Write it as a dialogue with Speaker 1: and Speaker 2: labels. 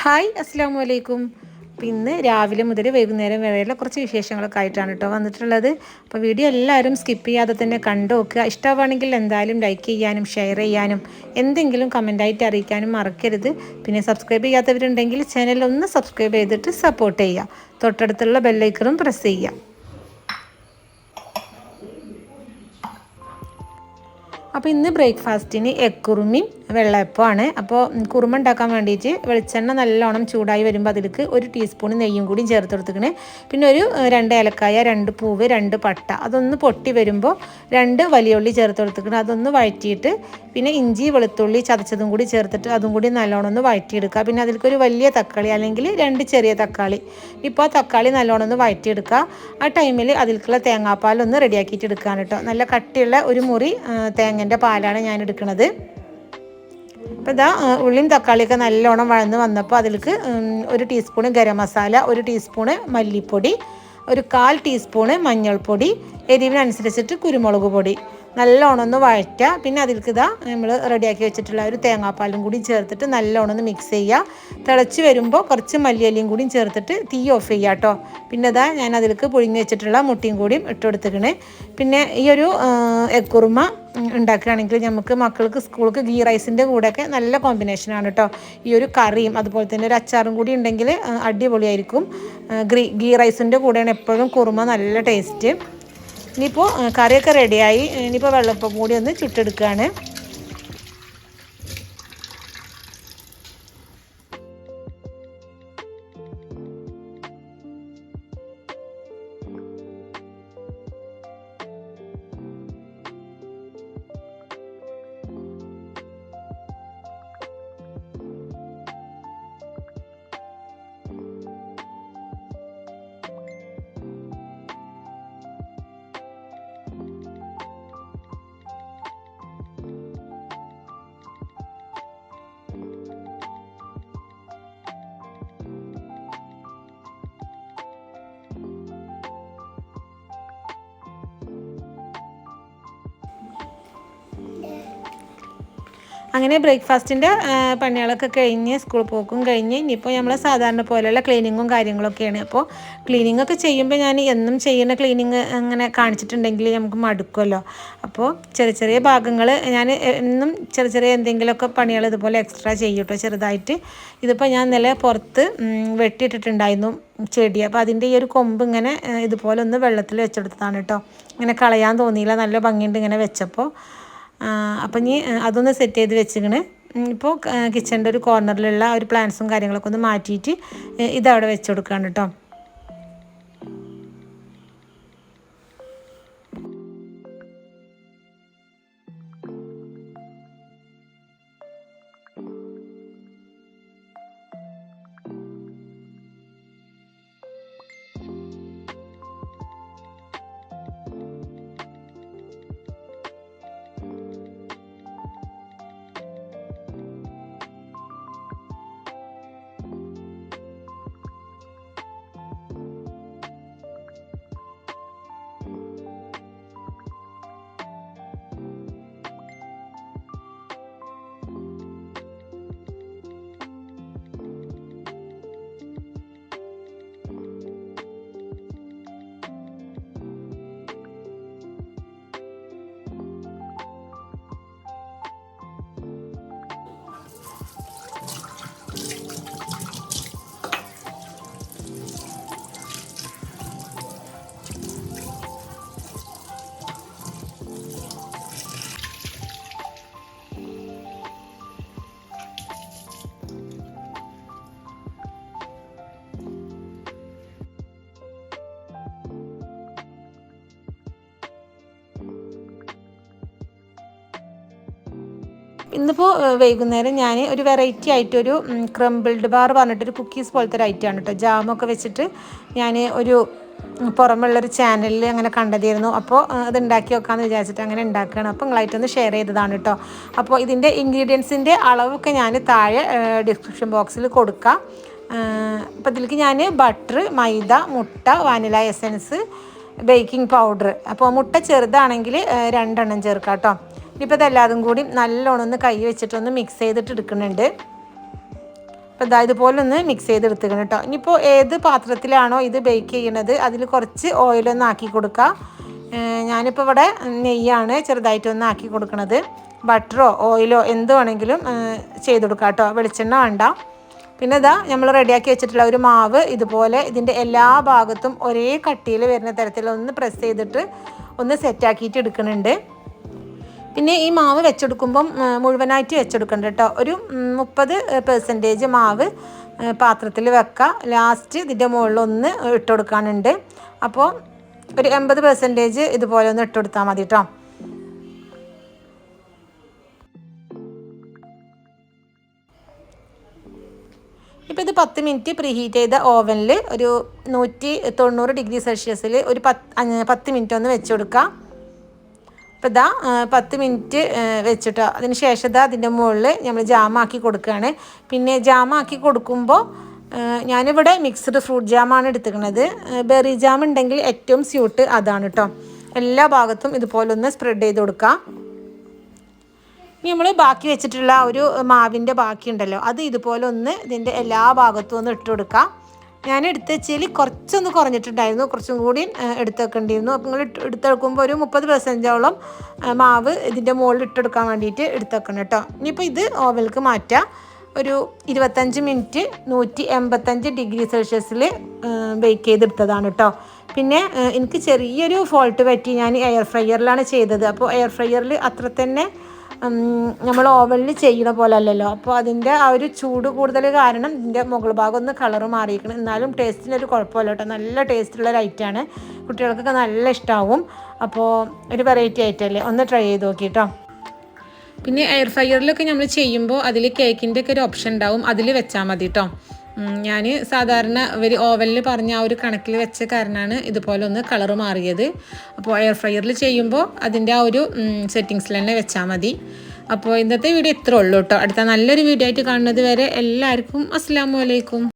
Speaker 1: Hi അസ്സാം വലൈക്കും. ഇന്ന് രാവിലെ മുതൽ വൈകുന്നേരം വരെയുള്ള കുറച്ച് വിശേഷങ്ങളൊക്കെ ആയിട്ടാണ് കേട്ടോ വന്നിട്ടുള്ളത്. അപ്പോൾ വീഡിയോ എല്ലാവരും സ്കിപ്പ് ചെയ്യാതെ തന്നെ കണ്ടു നോക്കുക. ഇഷ്ടമാണെങ്കിൽ എന്തായാലും ലൈക്ക് ചെയ്യാനും ഷെയർ ചെയ്യാനും എന്തെങ്കിലും കമൻറ്റായിട്ട് അറിയിക്കാനും മറക്കരുത്. പിന്നെ സബ്സ്ക്രൈബ് ചെയ്യാത്തവരുണ്ടെങ്കിൽ ചാനൽ ഒന്ന് സബ്സ്ക്രൈബ് ചെയ്തിട്ട് സപ്പോർട്ട് ചെയ്യുക. തൊട്ടടുത്തുള്ള ബെല്ലൈക്കണും പ്രസ് ചെയ്യുക. അപ്പോൾ ഇന്ന് ബ്രേക്ക്ഫാസ്റ്റിന് എഗ് കുറുമയും വെള്ളയപ്പമാണ്. അപ്പോൾ കുറുമ ഉണ്ടാക്കാൻ വേണ്ടിയിട്ട് വെളിച്ചെണ്ണ നല്ലോണം ചൂടായി വരുമ്പോൾ അതിലേക്ക് 1 ടീസ്പൂൺ നെയ്യും കൂടി ചേർത്ത് കൊടുത്തിക്കണേ. പിന്നെ ഒരു 2 ഏലക്കായ, 2 പൂവ്, 2 പട്ട അതൊന്ന് പൊട്ടി വരുമ്പോൾ 2 വലിയ ഉള്ളി ചേർത്ത് കൊടുത്തിക്കണം. അതൊന്ന് വഴറ്റിയിട്ട് പിന്നെ ഇഞ്ചി വെളുത്തുള്ളി ചതച്ചതും കൂടി ചേർത്തിട്ട് അതും കൂടി നല്ലോണം ഒന്ന് വഴറ്റിയെടുക്കുക. പിന്നെ അതിലേക്ക് ഒരു വലിയ തക്കാളി അല്ലെങ്കിൽ 2 ചെറിയ തക്കാളി. ഇപ്പോൾ തക്കാളി നല്ലോണം ഒന്ന് വഴറ്റിയെടുക്കുക. ആ ടൈമിൽ അതിലേക്കുള്ള തേങ്ങാപ്പാലൊന്ന് റെഡിയാക്കിയിട്ട് എടുക്കുകയാണ് കേട്ടോ. നല്ല കട്ടിയുള്ള ഒരു മുറി തേങ്ങൻ്റെ പാലാണ് ഞാൻ എടുക്കുന്നത്. അപ്പോൾ ഇതാ ഉള്ളിയും തക്കാളിയൊക്കെ നല്ലോണം വഴന്ന് വന്നപ്പോൾ അതിലേക്ക് 1 ടീസ്പൂണ് ഗരം മസാല, 1 ടീസ്പൂണ് മല്ലിപ്പൊടി, ഒരു 1/4 ടീസ്പൂണ് മഞ്ഞൾപ്പൊടി, എരിവിനനുസരിച്ചിട്ട് കുരുമുളക് പൊടി നല്ലോണം ഒന്ന് വഴറ്റുക. പിന്നെ അതിലേക്ക് ഇതാ നമ്മൾ റെഡിയാക്കി വെച്ചിട്ടുള്ള ഒരു തേങ്ങാപ്പാലും കൂടി ചേർത്തിട്ട് നല്ലോണം ഒന്ന് മിക്സ് ചെയ്യുക. തിളച്ച് വരുമ്പോൾ കുറച്ച് മല്ലിയിലയും കൂടിയും ചേർത്തിട്ട് തീ ഓഫ് ചെയ്യുക കേട്ടോ. പിന്നെ ഇതാ ഞാൻ അതിലേക്ക് പുഴുങ്ങി വെച്ചിട്ടുള്ള മുട്ടയും കൂടിയും ഇട്ട് കൊടുത്തിക്കണേ. പിന്നെ ഈ ഒരു എഗ് കുറുമ ഉണ്ടാക്കുകയാണെങ്കിൽ നമുക്ക് മക്കൾക്ക് സ്കൂൾക്ക് ഗീ റൈസിൻ്റെ കൂടെയൊക്കെ നല്ല കോമ്പിനേഷനാണ് കേട്ടോ. ഈ ഒരു കറിയും അതുപോലെ തന്നെ ഒരു അച്ചാറും കൂടി ഉണ്ടെങ്കിൽ അടിപൊളിയായിരിക്കും. ഗീ റൈസിൻ്റെ കൂടെയാണ് എപ്പോഴും കുറുമ നല്ല ടേസ്റ്റ്. ഇനിയിപ്പോൾ കറിയൊക്കെ റെഡിയായി. ഇനിയിപ്പോൾ വെള്ളപ്പം കൂടി ഒന്ന് ചുട്ടെടുക്കുകയാണ്. അങ്ങനെ ബ്രേക്ക്ഫാസ്റ്റിൻ്റെ പണികളൊക്കെ കഴിഞ്ഞ് സ്കൂൾ പോക്കും കഴിഞ്ഞ് ഇനിയിപ്പോൾ നമ്മൾ സാധാരണ പോലെയുള്ള ക്ലീനിങ്ങും കാര്യങ്ങളൊക്കെയാണ്. അപ്പോൾ ക്ലീനിങ്ങൊക്കെ ചെയ്യുമ്പോൾ ഞാൻ എന്നും ചെയ്യുന്ന ക്ലീനിങ് അങ്ങനെ കാണിച്ചിട്ടുണ്ടെങ്കിൽ നമുക്ക് മടുക്കുമല്ലോ. അപ്പോൾ ചെറിയ ചെറിയ ഭാഗങ്ങൾ ഞാൻ എന്നും ചെറിയ ചെറിയ എന്തെങ്കിലുമൊക്കെ പണികൾ ഇതുപോലെ എക്സ്ട്രാ ചെയ്യും കേട്ടോ ചെറുതായിട്ട്. ഇതിപ്പോൾ ഞാൻ ഇന്നലെ പുറത്ത് വെട്ടിയിട്ടിട്ടുണ്ടായിരുന്നു ചെടി. അപ്പോൾ അതിൻ്റെ ഈ ഒരു കൊമ്പ് ഇങ്ങനെ ഇതുപോലെ ഒന്ന് വെള്ളത്തിൽ വെച്ചെടുത്തതാണ് കേട്ടോ. ഇങ്ങനെ കളയാൻ തോന്നിയില്ല, നല്ല ഭംഗിയുണ്ട് ഇങ്ങനെ വെച്ചപ്പോൾ. അപ്പം ഇനി അതൊന്ന് സെറ്റ് ചെയ്ത് വെച്ചിക്കണ്. ഇപ്പോൾ കിച്ചണിൻ്റെ ഒരു കോർണറിലുള്ള ഒരു പ്ലാന്റ്സും കാര്യങ്ങളൊക്കെ ഒന്ന് മാറ്റിയിട്ട് ഇതവിടെ വെച്ച് കൊടുക്കുകയാണ് കേട്ടോ. ഇന്നിപ്പോൾ വൈകുന്നേരം ഞാൻ ഒരു വെറൈറ്റി ആയിട്ടൊരു ക്രംബിൾഡ് ബാർ പറഞ്ഞിട്ടൊരു കുക്കീസ് പോലത്തെ ഒരു ഐറ്റമാണ് കേട്ടോ. ജാമൊക്കെ വെച്ചിട്ട് ഞാൻ ഒരു പുറമുള്ളൊരു ചാനലിൽ അങ്ങനെ കണ്ടതായിരുന്നു. അപ്പോൾ അത് ഉണ്ടാക്കി വെക്കാമെന്ന് വിചാരിച്ചിട്ട് അങ്ങനെ ഉണ്ടാക്കുകയാണ്. അപ്പോൾ നിങ്ങളായിട്ടൊന്ന് ഷെയർ ചെയ്തതാണ് കേട്ടോ. അപ്പോൾ ഇതിൻ്റെ ഇൻഗ്രീഡിയൻസിൻ്റെ അളവൊക്കെ ഞാൻ താഴെ ഡിസ്ക്രിപ്ഷൻ ബോക്സിൽ കൊടുക്കാം. അപ്പോൾ ഇതിലേക്ക് ഞാൻ ബട്ടർ, മൈദ, മുട്ട, വാനില എസൻസ്, ബേക്കിംഗ് പൗഡർ. അപ്പോൾ മുട്ട ചെറുതാണെങ്കിൽ 2 എണ്ണം ചേർക്കാം കേട്ടോ. ഇനിയിപ്പോൾ ഇതെല്ലാതും കൂടി നല്ലോണം ഒന്ന് കൈ വെച്ചിട്ടൊന്ന് മിക്സ് ചെയ്തിട്ട് എടുക്കുന്നുണ്ട്. അപ്പോൾ ഇതുപോലെ ഒന്ന് മിക്സ് ചെയ്തെടുത്തുക്കണം കേട്ടോ. ഇനിയിപ്പോൾ ഏത് പാത്രത്തിലാണോ ഇത് ബേക്ക് ചെയ്യണത് അതിൽ കുറച്ച് ഓയിലൊന്ന് ആക്കി കൊടുക്കുക. ഞാനിപ്പോൾ ഇവിടെ നെയ്യാണ് ചെറുതായിട്ടൊന്ന് ആക്കി കൊടുക്കണത്. ബട്ടറോ ഓയിലോ എന്ത് വേണമെങ്കിലും ചെയ്ത് കൊടുക്കാം കേട്ടോ, വെളിച്ചെണ്ണ വേണ്ട. പിന്നെ നമ്മൾ റെഡിയാക്കി വെച്ചിട്ടുള്ള ഒരു മാവ് ഇതുപോലെ ഇതിൻ്റെ എല്ലാ ഭാഗത്തും ഒരേ കട്ടിയിൽ വരുന്ന തരത്തിൽ ഒന്ന് പ്രസ് ചെയ്തിട്ട് ഒന്ന് സെറ്റാക്കിയിട്ട് എടുക്കുന്നുണ്ട്. പിന്നെ ഈ മാവ് വെച്ചെടുക്കുമ്പം മുഴുവനായിട്ട് വെച്ചെടുക്കണ്ട കേട്ടോ. ഒരു 30% മാവ് പാത്രത്തിൽ വെക്കുക. ലാസ്റ്റ് ഇതിൻ്റെ മുകളിലൊന്ന് ഇട്ട് കൊടുക്കാനുണ്ട്. അപ്പോൾ ഒരു 80% ഇതുപോലെ ഒന്ന് ഇട്ട് കൊടുത്താൽ മതി കേട്ടോ. ഇപ്പോൾ ഇത് 10 മിനിറ്റ് പ്രീഹീറ്റ് ചെയ്ത ഓവനിൽ ഒരു 190 ഡിഗ്രി സെൽഷ്യസിൽ ഒരു 10 മിനിറ്റ് ഒന്ന് വെച്ച് കൊടുക്കുക. അപ്പോൾ 10 മിനിറ്റ് വെച്ചിട്ടോ. അതിന് ശേഷം അതിൻ്റെ മുകളിൽ നമ്മൾ ജാമാക്കി കൊടുക്കുകയാണ്. പിന്നെ ജാമാക്കി കൊടുക്കുമ്പോൾ ഞാനിവിടെ മിക്സ്ഡ് ഫ്രൂട്ട് ജാമാണ് എടുത്തിരിക്കുന്നത്. ബെറി ജാം ഉണ്ടെങ്കിൽ ഏറ്റവും സ്യൂട്ട് അതാണ് കേട്ടോ. എല്ലാ ഭാഗത്തും ഇതുപോലെ ഒന്ന് സ്പ്രെഡ് ചെയ്ത് കൊടുക്കുക. ഇനി നമ്മൾ ബാക്കി വെച്ചിട്ടുള്ള ഒരു മാവിൻ്റെ ബാക്കി ഉണ്ടല്ലോ, അത് ഇതുപോലെ ഒന്ന് ഇതിൻ്റെ എല്ലാ ഭാഗത്തും ഒന്ന് ഇട്ട് കൊടുക്കാം. ഞാൻ എടുത്ത് വെച്ചാൽ കുറച്ചൊന്ന് കുറഞ്ഞിട്ടുണ്ടായിരുന്നു, കുറച്ചും കൂടി എടുത്ത് വെക്കേണ്ടിയിരുന്നു. അപ്പോൾ നിങ്ങൾ എടുത്തെടുക്കുമ്പോൾ ഒരു 30%ഓളം മാവ് ഇതിൻ്റെ മുകളിൽ ഇട്ടെടുക്കാൻ വേണ്ടിയിട്ട് എടുത്ത് വെക്കണം കേട്ടോ. ഇനിയിപ്പോൾ ഇത് ഓവനിലേക്ക് മാറ്റാം. ഒരു 25 മിനിറ്റ് 185 ഡിഗ്രി സെൽഷ്യസിൽ ബേക്ക് ചെയ്തെടുത്തതാണ് കേട്ടോ. പിന്നെ എനിക്ക് ചെറിയൊരു ഫോൾട്ട് പറ്റി, ഞാൻ എയർ ഫ്രയറിലാണ് ചെയ്തത്. അപ്പോൾ എയർ ഫ്രയറിൽ അത്ര തന്നെ നമ്മൾ ഓവനിൽ ചെയ്യണ പോലെ അല്ലല്ലോ. അപ്പോൾ അതിൻ്റെ ആ ഒരു ചൂട് കൂടുതൽ കാരണം ഇതിൻ്റെ മുകൾ ഭാഗം ഒന്ന് കളറ് മാറിയിരിക്കണം. എന്നാലും ടേസ്റ്റിനൊരു കുഴപ്പമില്ല കേട്ടോ. നല്ല ടേസ്റ്റുള്ള ഒരു ഐറ്റമാണ്, കുട്ടികൾക്കൊക്കെ നല്ല ഇഷ്ടമാവും. അപ്പോൾ ഒരു വെറൈറ്റി ഐറ്റമല്ലേ, ഒന്ന് ട്രൈ ചെയ്ത് നോക്കി കേട്ടോ. പിന്നെ എയർ ഫ്രയറിലൊക്കെ നമ്മൾ ചെയ്യുമ്പോൾ അതിൽ കേക്കിൻ്റെ ഒക്കെ ഒരു ഓപ്ഷൻ ഉണ്ടാവും, അതിൽ വെച്ചാൽ മതി കേട്ടോ. ഞാൻ സാധാരണ ഒരു ഓവനിൽ പറഞ്ഞ ആ ഒരു കണക്കിൽ വെച്ച കാരണമാണ് ഇതുപോലെ ഒന്ന് കളറ് മാറിയത്. അപ്പോൾ എയർ ഫ്രയറിൽ ചെയ്യുമ്പോൾ അതിൻ്റെ ആ ഒരു സെറ്റിങ്സിൽ തന്നെ വെച്ചാൽ മതി. അപ്പോൾ ഇന്നത്തെ വീഡിയോ ഇത്രേ ഉള്ളൂ കേട്ടോ. അടുത്ത നല്ലൊരു വീഡിയോ ആയിട്ട് കാണുന്നത് വരെ എല്ലാവർക്കും അസ്സലാമു അലൈക്കും.